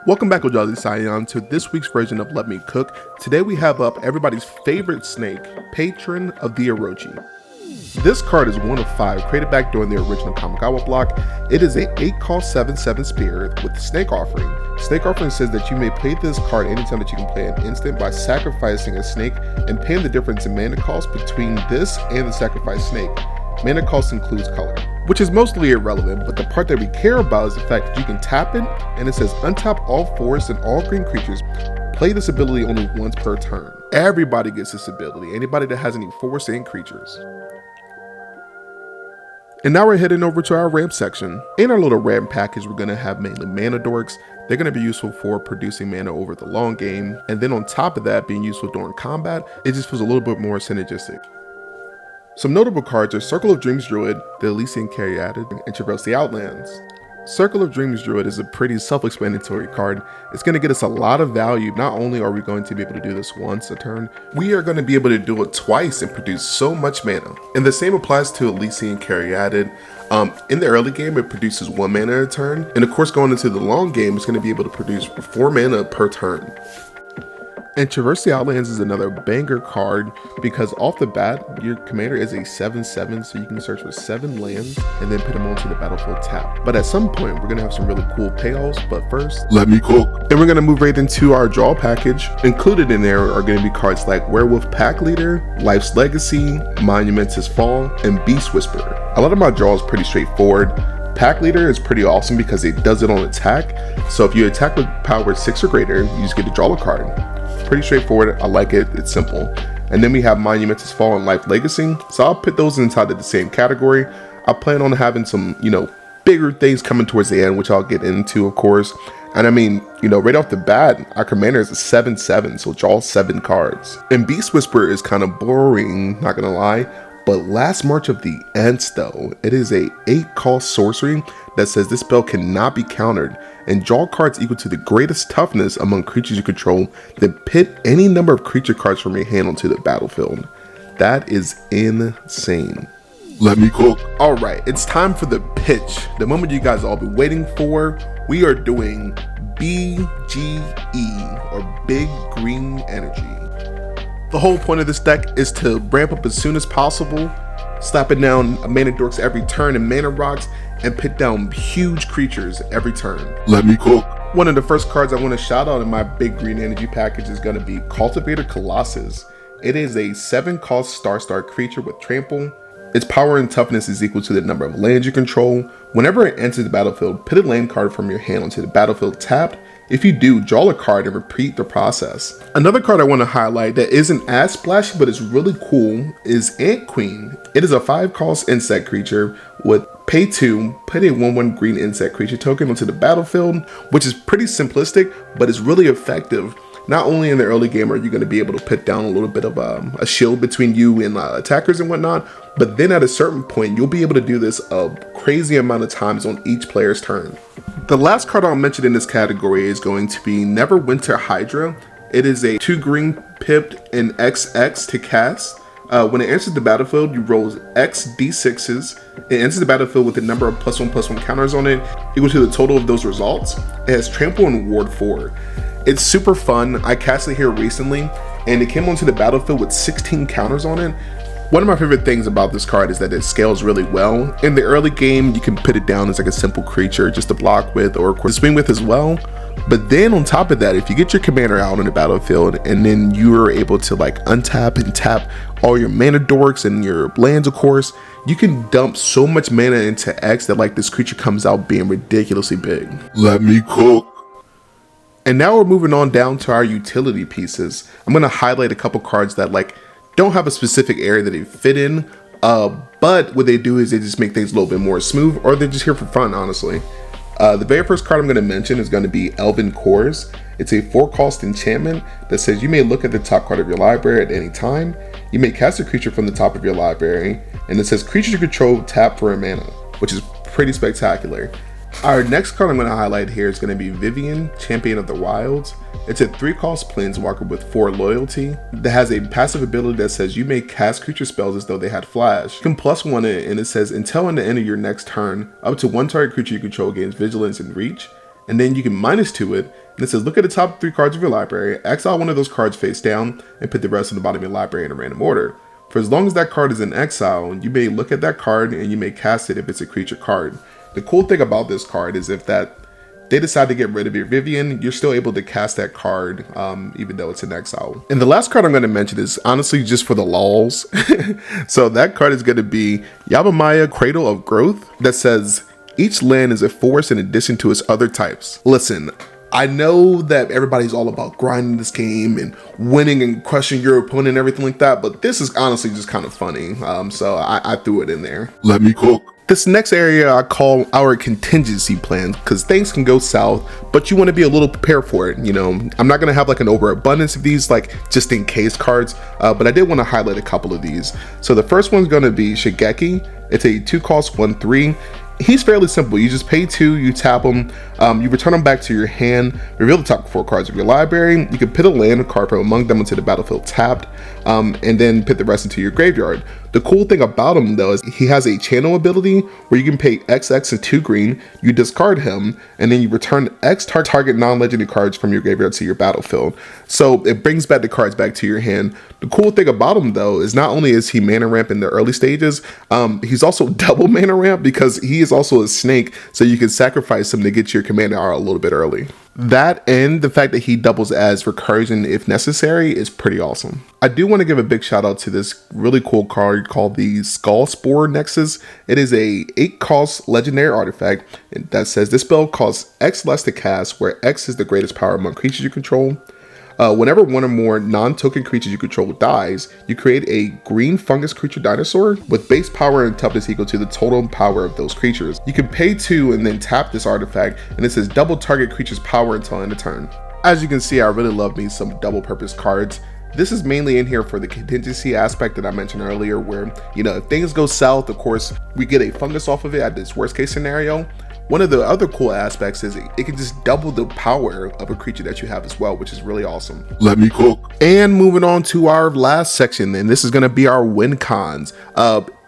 Welcome back, Eldrvzi Scion, to this week's version of Let Me Cook. Today we have up everybody's favorite snake, Patron of the Orochi. This card is one of 5 created back during the original Kamigawa block. It is a 8-cost 7/7 spear with Snake Offering. Snake Offering says that you may play this card anytime that you can play an instant by sacrificing a snake and paying the difference in mana cost between this and the sacrificed snake. Mana cost includes color, which is mostly irrelevant, but the part that we care about is the fact that you can tap it, and it says untap all forest and all green creatures. Play this ability only once per turn. Everybody gets this ability, anybody that has any forest and creatures. And now we're heading over to our ramp section. In our little ramp package, we're going to have mainly mana dorks. They're going to be useful for producing mana over the long game, and then on top of that, being useful during combat, it just feels a little bit more synergistic. Some notable cards are Circle of Dreams Druid, the Elysian Caryatid, and Traverse the Outlands. Circle of Dreams Druid is a pretty self-explanatory card. It's going to get us a lot of value. Not only are we going to be able to do this once a turn, we are going to be able to do it twice and produce so much mana. And the same applies to Elysian Caryatid. In the early game, it produces 1 mana a turn, and of course going into the long game, it's going to be able to produce 4 mana per turn. And Traverse the Outlands is another banger card because off the bat, your commander is a 7/7, so you can search for 7 lands and then put them onto the battlefield tapped. But at some point, we're gonna have some really cool payoffs, but first, let me cook. And we're gonna move right into our draw package. Included in there are gonna be cards like Werewolf Pack Leader, Life's Legacy, Monumentous Fall, and Beast Whisperer. A lot of my draw is pretty straightforward. Pack Leader is pretty awesome because it does it on attack. So if you attack with power 6 or greater, you just get to draw a card. Pretty straightforward, I like it, it's simple. And then we have Monumentous Fall and Life Legacy, so I'll put those inside of the same category. I plan on having some, bigger things coming towards the end, which I'll get into, of course. And I mean, right off the bat, our commander is a 7/7, so draw 7 cards. And Beast Whisperer is kind of boring, not gonna lie, but Last March of the Ents though, it is a 8-cost sorcery that says this spell cannot be countered, and draw cards equal to the greatest toughness among creatures you control, then pit any number of creature cards from your hand onto the battlefield. That is insane. Let me cook. Alright, it's time for the pitch. The moment you guys all been waiting for. We are doing BGE, or Big Green Energy. The whole point of this deck is to ramp up as soon as possible, slapping down mana dorks every turn and mana rocks, and put down huge creatures every turn. Let me cook. One of the first cards I want to shout out in my Big Green Energy package is going to be Cultivator Colossus. It is a 7-cost star creature with trample. Its power and toughness is equal to the number of lands you control. Whenever it enters the battlefield, put a land card from your hand onto the battlefield tapped. If you do, draw a card and repeat the process. Another card I want to highlight that isn't as splashy but is really cool is Ant Queen. It is a 5-cost insect creature with pay 2, put a 1/1 green insect creature token onto the battlefield, which is pretty simplistic but is really effective. Not only in the early game are you going to be able to put down a little bit of a shield between you and attackers and whatnot, but then at a certain point you'll be able to do this a crazy amount of times on each player's turn. The last card I'll mention in this category is going to be Neverwinter Hydra. It is a 2 green pipped and XX to cast. When it enters the battlefield, you roll X d6s. It enters the battlefield with a number of +1/+1 counters on it, equal to the total of those results. It has Trample and Ward 4. It's super fun. I cast it here recently, and it came onto the battlefield with 16 counters on it. One of my favorite things about this card is that it scales really well. In the early game, you can put it down as like a simple creature just to block with or swing with as well. But then on top of that, if you get your commander out on the battlefield and then you're able to like untap and tap all your mana dorks and your lands, of course, you can dump so much mana into X that like this creature comes out being ridiculously big. Let me cook. And now we're moving on down to our utility pieces. I'm going to highlight a couple cards that like don't have a specific area that they fit in, but what they do is they just make things a little bit more smooth, or they're just here for fun, honestly. The very first card I'm going to mention is going to be Elven Cores. It's a 4-cost enchantment that says you may look at the top card of your library at any time. You may cast a creature from the top of your library, and it says creatures you control tap for a mana, which is pretty spectacular. Our next card I'm going to highlight here is going to be Vivian, Champion of the Wilds. It's a 3-cost planeswalker with 4 loyalty that has a passive ability that says you may cast creature spells as though they had flash. You can +1 it, and it says until the end of your next turn, up to 1 target creature you control gains vigilance and reach. And then you can -2 it, And it says, look at the top 3 cards of your library, exile one of those cards face down, and put the rest on the bottom of your library in a random order. For as long as that card is in exile, you may look at that card and you may cast it if it's a creature card. The cool thing about this card is if they decide to get rid of your Vivian, you're still able to cast that card even though it's in exile. And the last card I'm going to mention is honestly just for the lulz. So that card is going to be Yavimaya, Cradle of Growth, that says each land is a force in addition to its other types. Listen, I know that everybody's all about grinding this game and winning and crushing your opponent and everything like that, but this is honestly just kind of funny. So I threw it in there. Let me cook. This next area I call our contingency plan, because things can go south, but you want to be a little prepared for it. You know, I'm not going to have like an overabundance of these, like just in case cards, but I did want to highlight a couple of these. So the first one's going to be Shigeki. It's a 2-cost 1/3. He's fairly simple. You just pay 2, you tap him, you return them back to your hand, reveal the top 4 cards of your library. You can put a land card from among them into the battlefield tapped, and then put the rest into your graveyard. The cool thing about him though is he has a channel ability where you can pay XX and 2 green, you discard him, and then you return X target non-legendary cards from your graveyard to your battlefield. So it brings back the cards back to your hand. The cool thing about him though is not only is he mana ramp in the early stages, he's also double mana ramp because he is also a snake, so you can sacrifice him to get your commander out a little bit early. That and the fact that he doubles as recursion if necessary is pretty awesome. I do want to give a big shout out to this really cool card called the Skull Spore Nexus. It is a 8-cost legendary artifact that says this spell costs X less to cast, where X is the greatest power among creatures you control. Whenever one or more non-token creatures you control dies, you create a green fungus creature dinosaur with base power and toughness equal to the total power of those creatures. You can pay 2 and then tap this artifact, and it says double target creature's power until end of turn. As you can see, I really love me some double purpose cards. This is mainly in here for the contingency aspect that I mentioned earlier, where, you know, if things go south, of course, we get a fungus off of it at this worst case scenario. One of the other cool aspects is it can just double the power of a creature that you have as well, which is really awesome. Let me cook. And moving on to our last section, and this is going to be our win cons.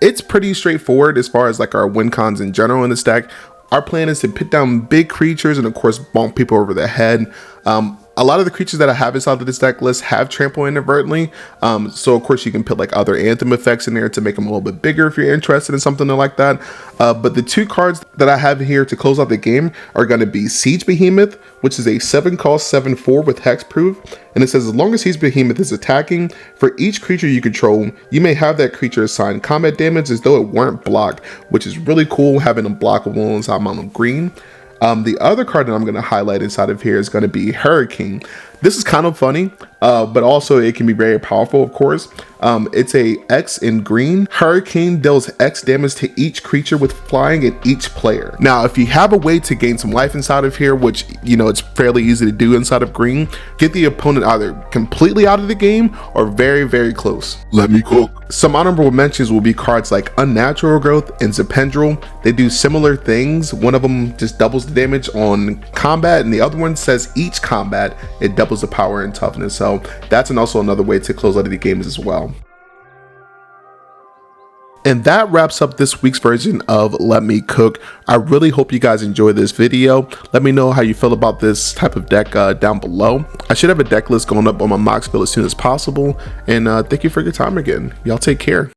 It's pretty straightforward as far as like our win cons in general in the stack. Our plan is to put down big creatures and of course bonk people over the head. A lot of the creatures that I have inside of this deck list have trample inadvertently, so of course you can put like other anthem effects in there to make them a little bit bigger if you're interested in something like that. But the 2 cards that I have here to close out the game are going to be Siege Behemoth, which is a 7-cost 7/4 with hexproof, and it says as long as Siege Behemoth is attacking, for each creature you control, you may have that creature assign combat damage as though it weren't blocked, which is really cool, having them blockable inside mono green. The other card that I'm going to highlight inside of here is going to be Hurricane. This is kind of funny, but also it can be very powerful, of course. It's a X in green. Hurricane deals X damage to each creature with flying and each player. Now, if you have a way to gain some life inside of here, which, you know, it's fairly easy to do inside of green, get the opponent either completely out of the game or very, very close. Let me cook. Some honorable mentions will be cards like Unnatural Growth and Zependrel. They do similar things. One of them just doubles the damage on combat, and the other one says each combat, it doubles the power and toughness. So that's also another way to close out of the games as well. And that wraps up this week's version of Let Me Cook. I really hope you guys enjoyed this video. Let me know how you feel about this type of deck down below. I should have a deck list going up on my Moxville as soon as possible. And thank you for your time again. Y'all take care.